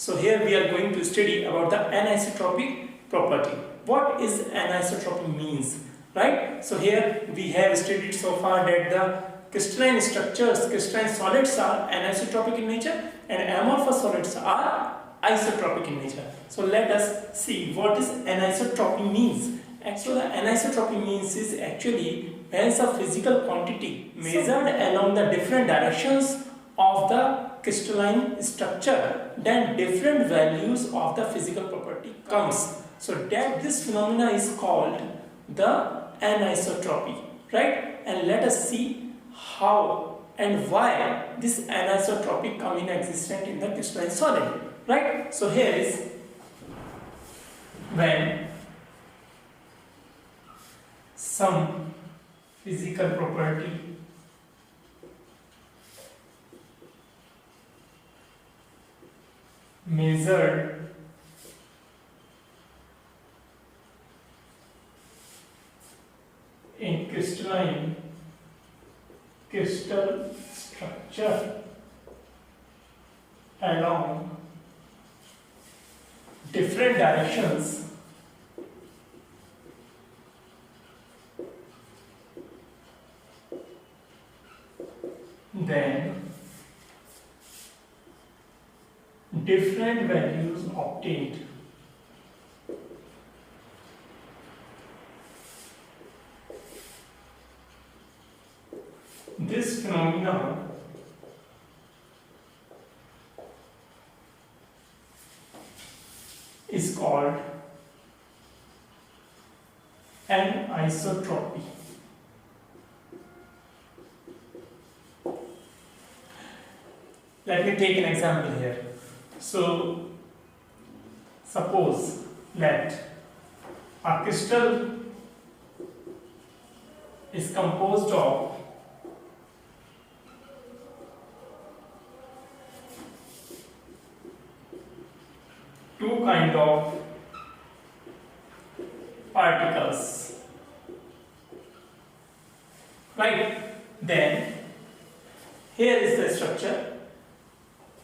So here we are going to study about the anisotropic property. What is anisotropy means, right? So here we have studied so far that the crystalline structures, crystalline solids are anisotropic in nature and amorphous solids are isotropic in nature. So let us see what is anisotropy means. Actually, the anisotropy means is actually when a physical quantity measured along the different directions of the crystalline structure, then different values of the physical property comes. So that this phenomena is called the anisotropy, right? And let us see how and why this anisotropy come in existence in the crystalline solid, right? So here is when some physical property measured in crystal structure along different directions, then different values obtained. This phenomenon is called anisotropy. Let me take an example here. So, suppose that a crystal is composed of two kind of particles, right? Then here is the structure.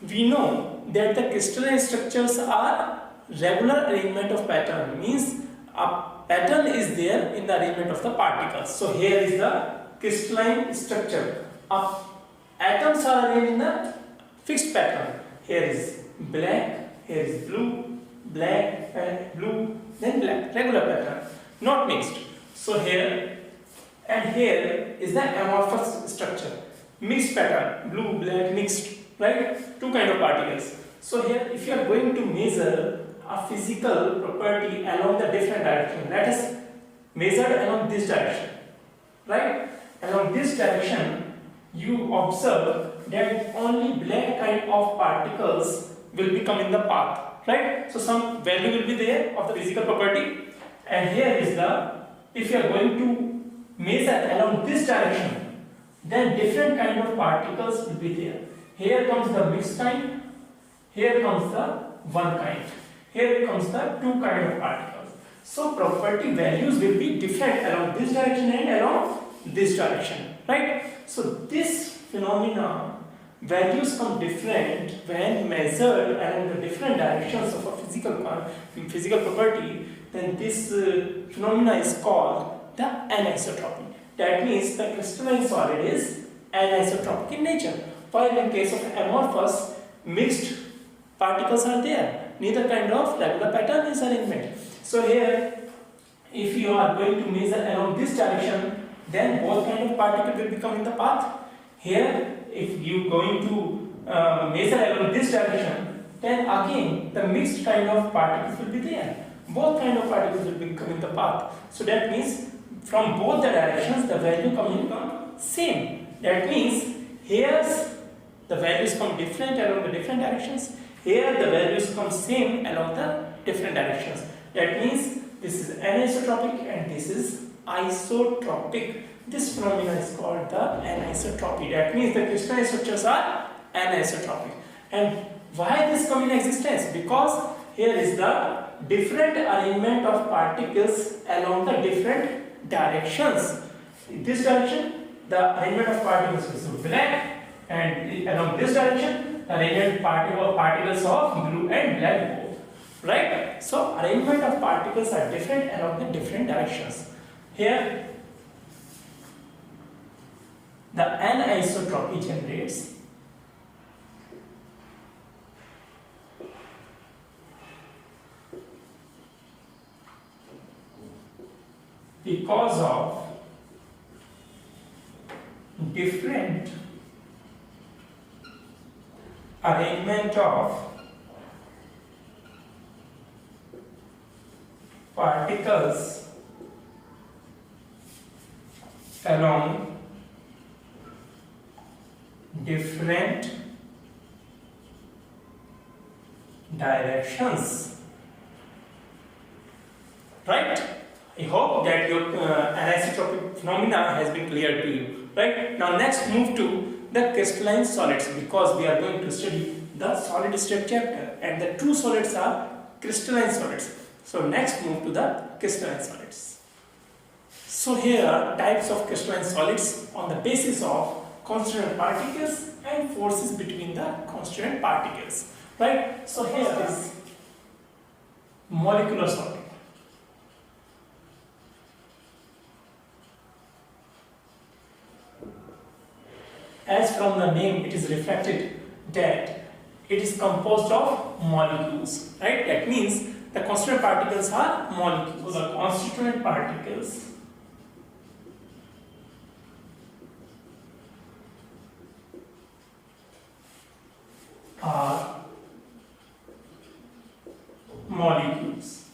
We know that the crystalline structures are regular arrangement of pattern, means a pattern is there in the arrangement of the particles. So here is the crystalline structure. Atoms are arranged in a fixed pattern. Here is black, here is blue, black and blue, then black, regular pattern, not mixed. So here and here is the amorphous structure, mixed pattern, blue, black, mixed, right? Two kind of particles. So here if you are going to measure a physical property along the different direction, let us measure along this direction, right? Along this direction you observe that only black kind of particles will become in the path, right? So some value will be there of the physical property, and here is the, if you are going to measure along this direction, then different kind of particles will be there. Here comes the mixed kind, here comes the one kind, here comes the two kind of particles. So property values will be different along this direction and along this direction, right? So this phenomena, values come different when measured along the different directions of a physical property, then this phenomena is called the anisotropy. That means the crystalline solid is anisotropic in nature. While in case of amorphous, mixed particles are there, neither kind of regular pattern is arrangement. So here, if you are going to measure along this direction, then both kind of particle will become in the path. Here, if you going to measure along this direction, then again the mixed kind of particles will be there. Both kind of particles will become in the path. So that means from both the directions the value come same. That means here's the values come different along the different directions. Here the values come same along the different directions. That means this is anisotropic and this is isotropic. This phenomenon is called the anisotropy. That means the crystalline structures are anisotropic. And why this come in existence? Because here is the different arrangement of particles along the different directions. In this direction, the arrangement of particles is black, and along this direction, arrangement particles of blue and black both. Right? So arrangement of particles are different along the different directions. Here the anisotropy generates because of different arrangement of particles along different directions. Right? I hope that your anisotropic phenomena has been clear to you. Right? Now next move to the crystalline solids, because we are going to study the solid state chapter and the two solids are crystalline solids. So next move to the crystalline solids. So here are types of crystalline solids on the basis of constituent particles and forces between the constituent particles. Right? So here is molecular solid. As from the name it is reflected that it is composed of molecules. Right? That means the constituent particles are molecules. So the constituent particles are molecules.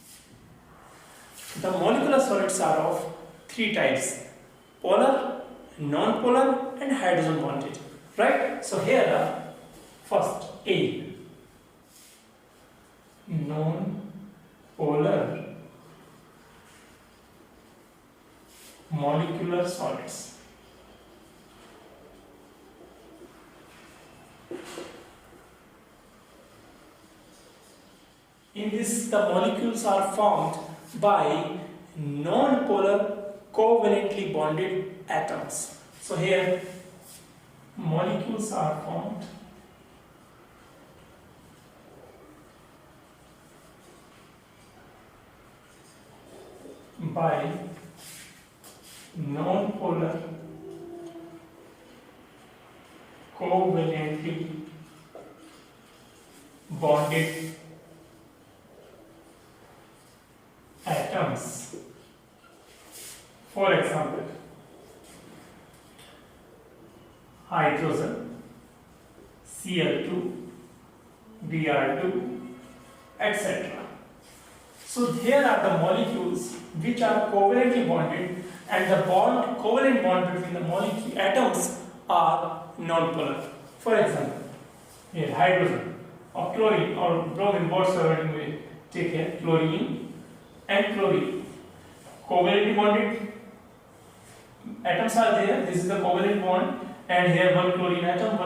The molecular solids are of three types: polar, non-polar and hydrogen bonded. Right? So here are first A, non-polar molecular solids. In this, the molecules are formed by non-polar covalently bonded atoms. So here molecules are formed by non-polar covalently bonded atoms. For example, hydrogen, Cl2, Br2, etc. So here are the molecules which are covalently bonded, and the covalent bond between the molecule atoms are non-polar. For example, here hydrogen or chlorine or bromine, whatsoever you may take here, chlorine and chlorine, covalently bonded atoms are there. This is the covalent bond, and here one chlorine atom,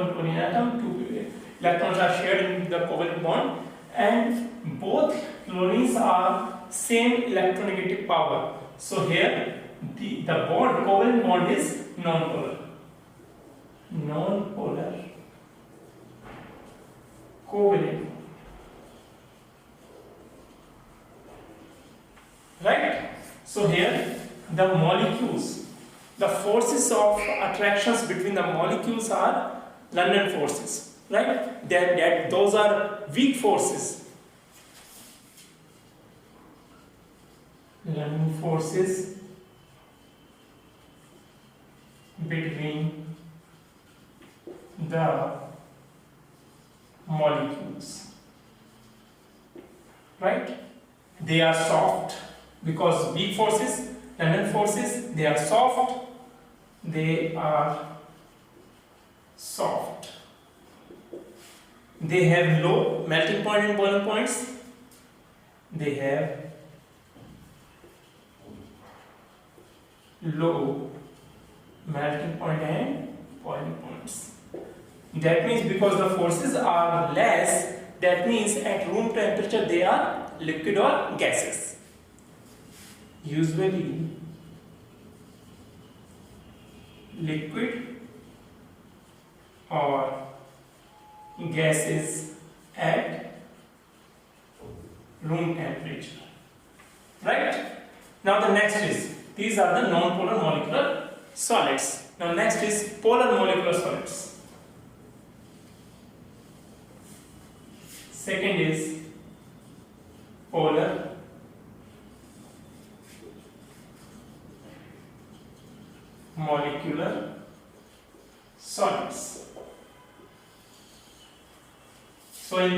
two electrons are shared in the covalent bond, and both chlorines are same electronegative power. So here the bond, covalent bond is non-polar. Non-polar covalent. Right? So here the molecules, the forces of attractions between the molecules are London forces. Right? Those are weak forces. London forces between the molecules. Right? They are soft because weak forces, London forces, they are soft. They are soft. They have low melting point and boiling points. They have low melting point and boiling points. That means because the forces are less, that means at room temperature they are liquid or gases. Usually liquid or gases at room temperature. Right? Now the next is, these are the non-polar molecular solids. Now next is polar molecular solids. Second is polar molecular solids. So in this